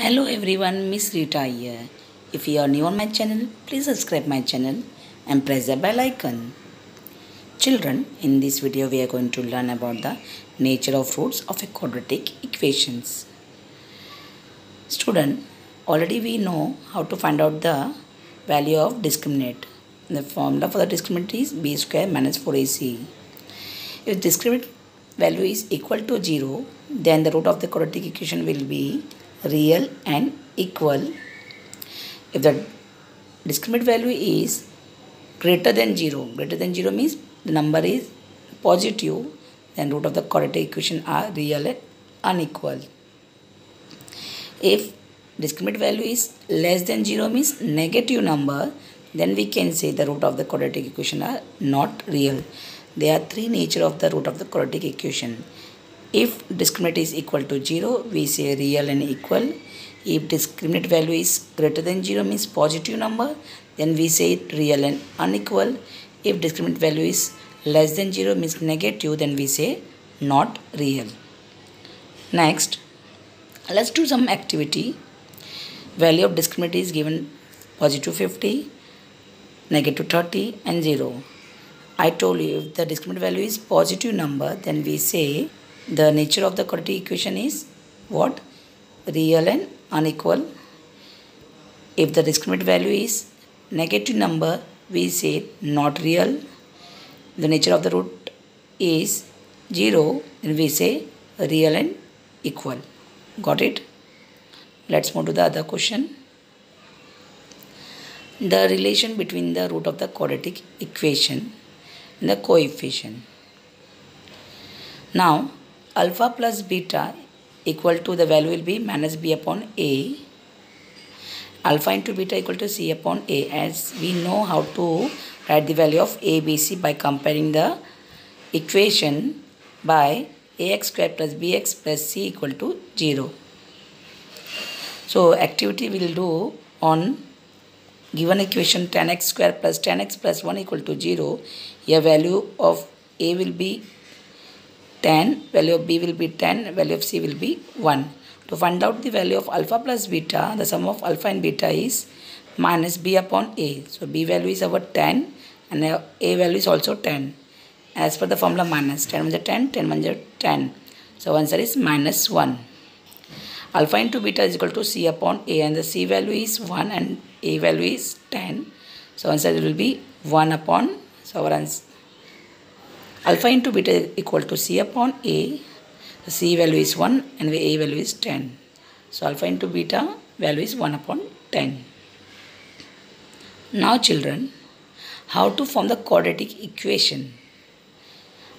Hello everyone, Miss Rita here. If you are new on my channel, please subscribe my channel and press the bell icon. Children, in this video we are going to learn about the nature of roots of a quadratic equations. Student, already we know how to find out the value of discriminant. The formula for the discriminant is b square minus 4ac. If discriminant value is equal to 0, then the root of the quadratic equation will be real and equal. If the discriminant value is greater than 0 means the number is positive, then root of the quadratic equation are real and unequal. If discriminant value is less than 0 means negative number, then we can say the root of the quadratic equation are not real. There are three nature of the root of the quadratic equation. If discriminant is equal to 0, we say real and equal. If discriminant value is greater than 0 means positive number, then we say it real and unequal. If discriminant value is less than 0 means negative, then we say not real. Next, let's do some activity. Value of discriminant is given positive 50, negative 30 and 0. I told you if the discriminant value is positive number, then we say the nature of the quadratic equation is what? Real and unequal. If the discriminant value is negative number, we say not real. The nature of the root is 0, then we say real and equal. Got it? Let's move to the other question. The relation between the root of the quadratic equation and the coefficient. Now, alpha plus beta equal to the value will be minus b upon a. Alpha into beta equal to c upon a, as we know how to write the value of a, b, c by comparing the equation by ax square plus bx plus c equal to 0. So activity we will do on given equation tan x square plus tan x plus 1 equal to 0. Here value of a will be 10, value of b will be 10, value of c will be 1. To find out the value of alpha plus beta, the sum of alpha and beta is minus b upon a. So b value is our 10 and a value is also 10. As per the formula minus 10 1 is 10, 10 1 is 10. So answer is minus 1. Alpha into beta is equal to c upon a, and the c value is 1 and a value is 10. So answer will be 1 upon, so our answer alpha into beta is equal to c upon a. The c value is 1 and the a value is 10. So alpha into beta value is 1 upon 10. Now children, how to form the quadratic equation?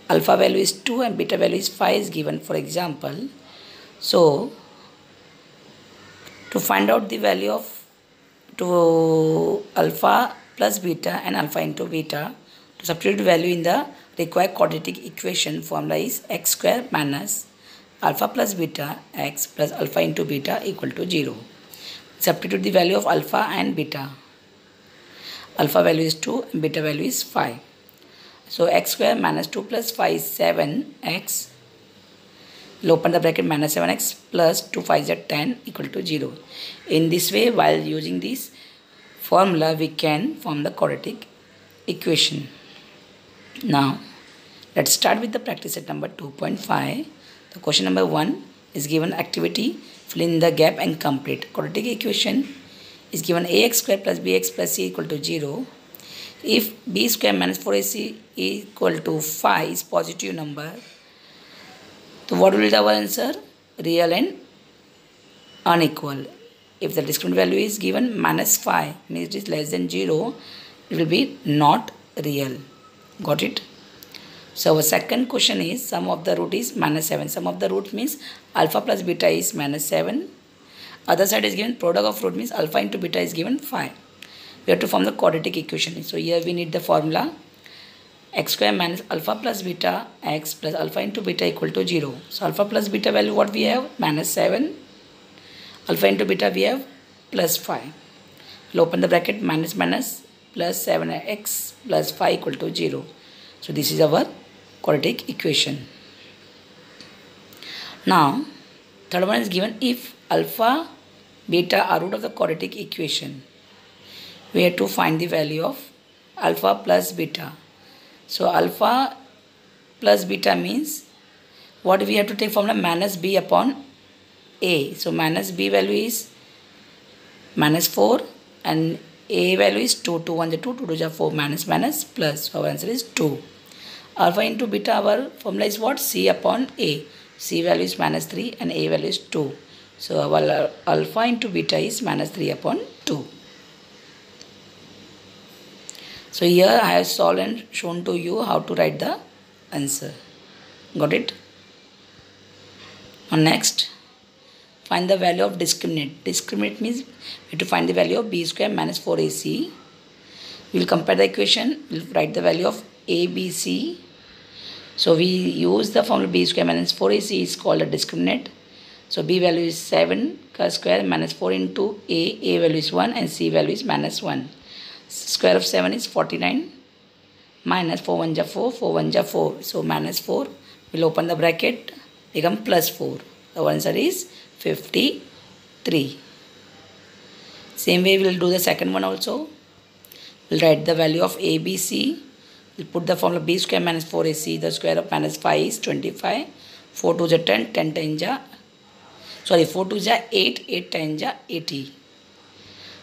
Alpha value is 2 and beta value is 5 is given, for example. So to find out the value of alpha plus beta and alpha into beta, to substitute value in the required quadratic equation, formula is x square minus alpha plus beta x plus alpha into beta equal to 0. Substitute the value of alpha and beta. Alpha value is 2 and beta value is 5. So x square minus 2 plus 5 is 7x. We'll open the bracket, minus 7x plus 2 5 is 10 equal to 0. In this way, while using this formula, we can form the quadratic equation. Now, let's start with the practice set number 2.5. The question number 1 is given activity, fill in the gap and complete. Quadratic equation is given ax square plus bx plus c equal to 0. If b square minus 4ac equal to 5 is positive number, so what will be our answer? Real and unequal. If the discriminant value is given minus 5 means it is less than 0, it will be not real. Got it? So our second question is sum of the root is minus 7. Sum of the root means alpha plus beta is minus 7. Other side is given product of root means alpha into beta is given 5. We have to form the quadratic equation. So here we need the formula x square minus alpha plus beta x plus alpha into beta equal to 0. So alpha plus beta value what we have? Minus 7. Alpha into beta we have plus 5. We'll open the bracket, minus minus plus 7x plus 5 equal to 0. So this is our quadratic equation. Now third one is given if alpha beta are root of the quadratic equation. We have to find the value of alpha plus beta. So alpha plus beta means what we have to take formula minus b upon a. So minus b value is minus 4 and a value is 2. 2 1 is 2, 2 2 is 4, minus minus plus. So our answer is 2. Alpha into beta, our formula is what? C upon a. C value is minus 3 and a value is 2. So our alpha into beta is minus 3 upon 2. So here I have solved and shown to you how to write the answer. Got it? Now next, find the value of discriminant. Discriminant means we have to find the value of b square minus 4ac. We will compare the equation. We will write the value of abc. So we use the formula b square minus 4ac is called a discriminant. So b value is 7 square minus 4 into a value is 1 and c value is minus 1. Square of 7 is 49 minus 4 1 ja 4, 4 1 ja 4. So minus 4, we'll open the bracket, become plus 4. Our answer is 53. Same way we'll do the second one also. We'll write the value of ABC. We'll put the formula b square minus 4ac. The square of minus 5 is 25. 4 2 ja 10, 10 times ja. Sorry, 4 2 ja 8, 8 times ja 80.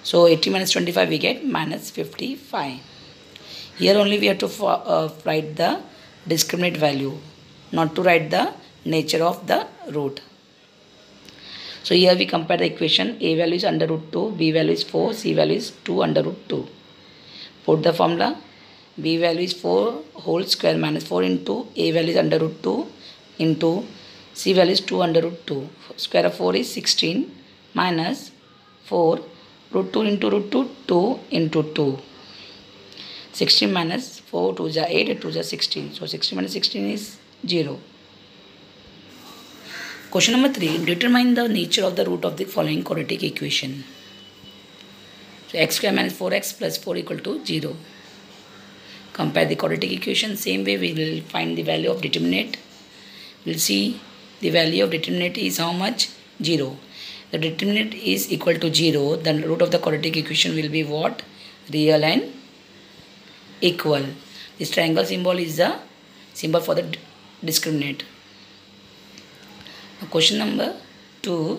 So 80 minus 25 we get minus 55. Here only we have to write the discriminant value, not to write the nature of the root. So here we compare the equation. A value is under root 2, b value is 4, c value is 2 under root 2. Put the formula. B value is 4 whole square minus 4 into a value is under root 2 into c value is 2 under root 2. Square of 4 is 16 minus 4 root 2 into root 2, 2 into 2. 16 minus 4, 2 is 8, 8 2 is 16. So 16 minus 16 is 0. Question number 3. Determine the nature of the root of the following quadratic equation. So x square minus 4x plus 4 equal to 0. Compare the quadratic equation. Same way we will find the value of determinant. We will see the value of determinant is how much? 0. The determinant is equal to 0. The root of the quadratic equation will be what? Real and equal. This triangle symbol is the symbol for the discriminant. Now question number 2.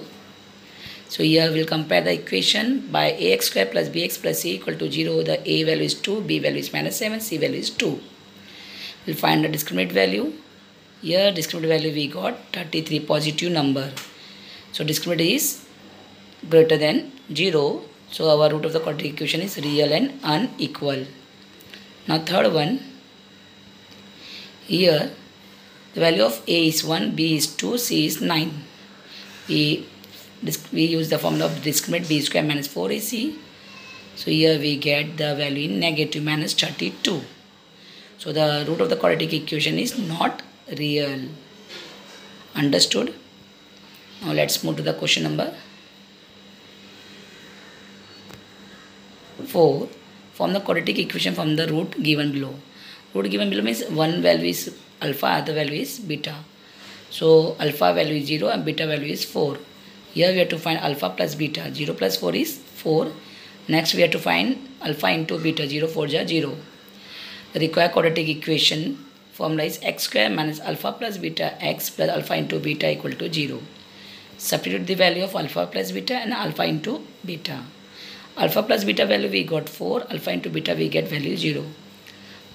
So here we will compare the equation by ax square plus bx plus c equal to 0. The a value is 2, b value is minus 7, c value is 2. We will find the discriminant value. Here discriminant value we got 33 positive number. So discriminant is greater than 0. So our root of the quadratic equation is real and unequal. Now third one. Here the value of a is 1, b is 2, c is 9. We use the formula of discriminant b square minus 4ac. So here we get the value in negative minus 32. So the root of the quadratic equation is not real. Understood? Now let's move to the question number 4. Form the quadratic equation from the root given below. Root given below means one value is alpha, other value is beta. So alpha value is 0 and beta value is 4. Here we have to find alpha plus beta. 0 plus 4 is 4. Next we have to find alpha into beta. 0 4 is 0. The required quadratic equation formula is x square minus alpha plus beta x plus alpha into beta equal to 0. Substitute the value of alpha plus beta and alpha into beta. Alpha plus beta value we got 4. Alpha into beta we get value 0.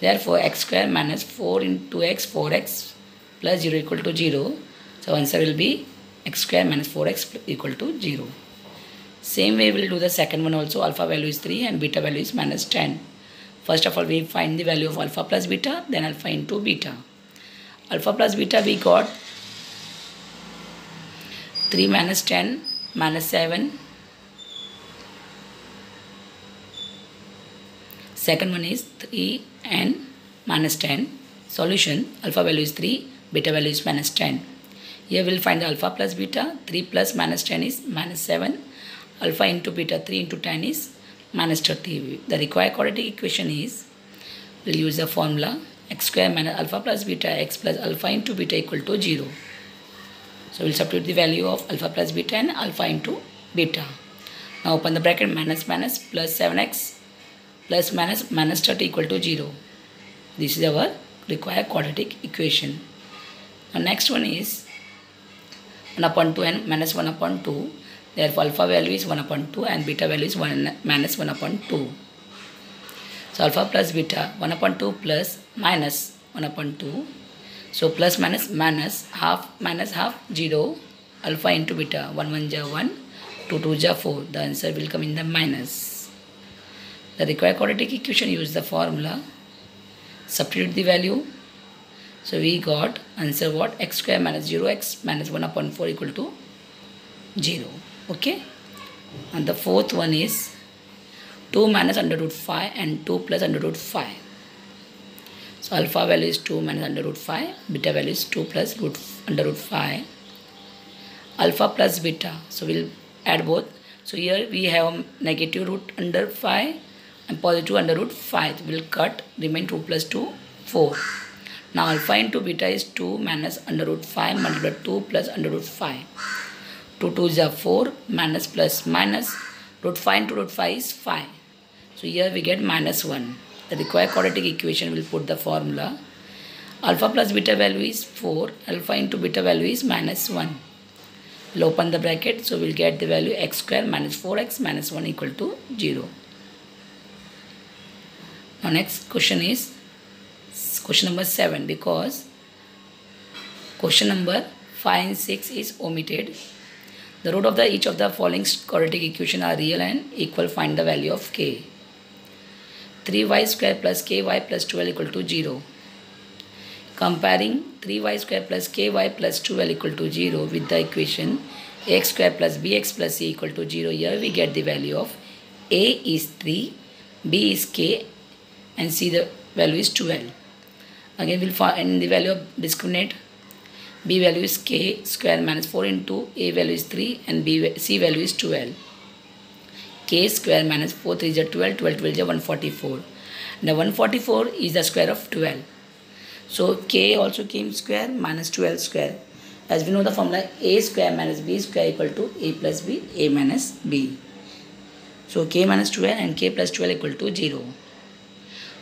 Therefore x square minus 4 into x 4x plus 0 equal to 0. So answer will be x square minus 4x equal to 0. Same way we will do the second one also. Alpha value is 3 and beta value is minus 10. First of all we find the value of alpha plus beta, then alpha into beta. Alpha plus beta we got 3 minus 10 minus 7. Second one is 3 and minus 10. Solution, alpha value is 3, beta value is minus 10. Here we will find the alpha plus beta. 3 plus minus 10 is minus 7. Alpha into beta, 3 into 10 is minus 30. The required quadratic equation is, we will use the formula x square minus alpha plus beta x plus alpha into beta equal to 0. So we will substitute the value of alpha plus beta and alpha into beta. Now open the bracket, minus minus plus 7x plus minus 30 equal to 0. This is our required quadratic equation. Now next one is 1 upon 2 and minus 1 upon 2. Therefore alpha value is 1 upon 2 and beta value is 1 minus 1 upon 2. So alpha plus beta 1 upon 2 plus minus 1 upon 2. So plus minus half 0. Alpha into beta 1 1 ja 1, 2 2 ja 4. The answer will come in the minus. The required quadratic equation, use the formula. Substitute the value. So we got answer what? X square minus 0x minus 1 upon 4 equal to 0. Okay. And the fourth one is 2 minus under root 5 and 2 plus under root 5. So alpha value is 2 minus under root 5. Beta value is 2 plus under root 5. Alpha plus beta. So we'll add both. So here we have negative root under 5 and positive under root 5. We'll cut, remain 2 plus 2, 4. Now alpha into beta is 2 minus under root 5 multiplied 2 plus under root 5. 2 2 is 4, minus plus minus, root 5 into root 5 is 5. So here we get minus 1. The required quadratic equation will put the formula. Alpha plus beta value is 4, alpha into beta value is minus 1. We'll open the bracket, so we'll get the value x square minus 4x minus 1 equal to 0. Now next question is question number 7, because question number 5 and 6 is omitted. The root of each of the following quadratic equation are real and equal. Find the value of k. 3y square plus ky plus 12 equal to 0. Comparing 3y square plus ky plus 12 equal to 0 with the equation ax square plus bx plus c equal to 0. Here we get the value of a is 3, b is k and c the value is 12. Again we'll find the value of discriminant. B value is k square minus 4 into a value is 3 and c value is 12. K square minus 4 3 is 12, 12 12 is 144. Now 144 is the square of 12. So k also came square minus 12 square. As we know the formula, a square minus b square equal to a plus b, a minus b. So k minus 12 and k plus 12 equal to 0.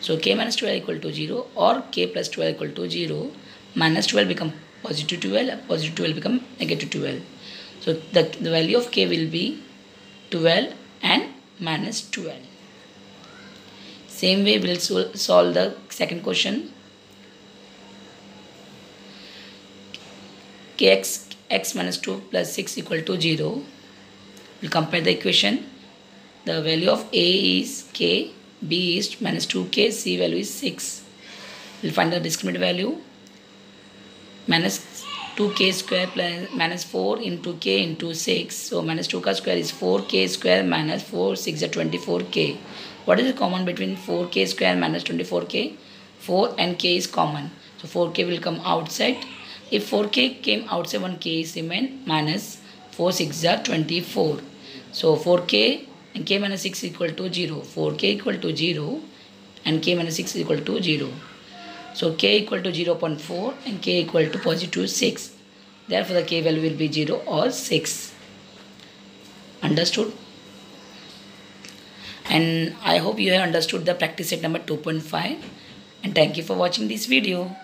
So k minus 12 equal to 0 or k plus 12 equal to 0. Minus 12 become positive 12, positive 12 become negative 12. So the value of k will be 12 and minus 12. Same way we will solve the second question. Kx x minus 2 plus 6 equal to 0. We'll compare the equation. The value of a is k, b is minus 2k, c value is 6. We'll find the discriminant value. Minus 2k square plus minus 4 into k into 6. So minus 2k square is 4k square minus 4 6 is 24k. What is the common between 4k square minus 24k? 4 and k is common. So 4k will come outside. If 4k came outside, 1k is remain minus 4 6 is 24. So 4k and k minus 6 equal to 0. 4k equal to 0 and k minus 6 equal to 0. So k equal to 0.4 and k equal to positive 6. Therefore the k value will be 0 or 6. Understood? And I hope you have understood the practice set number 2.5. And thank you for watching this video.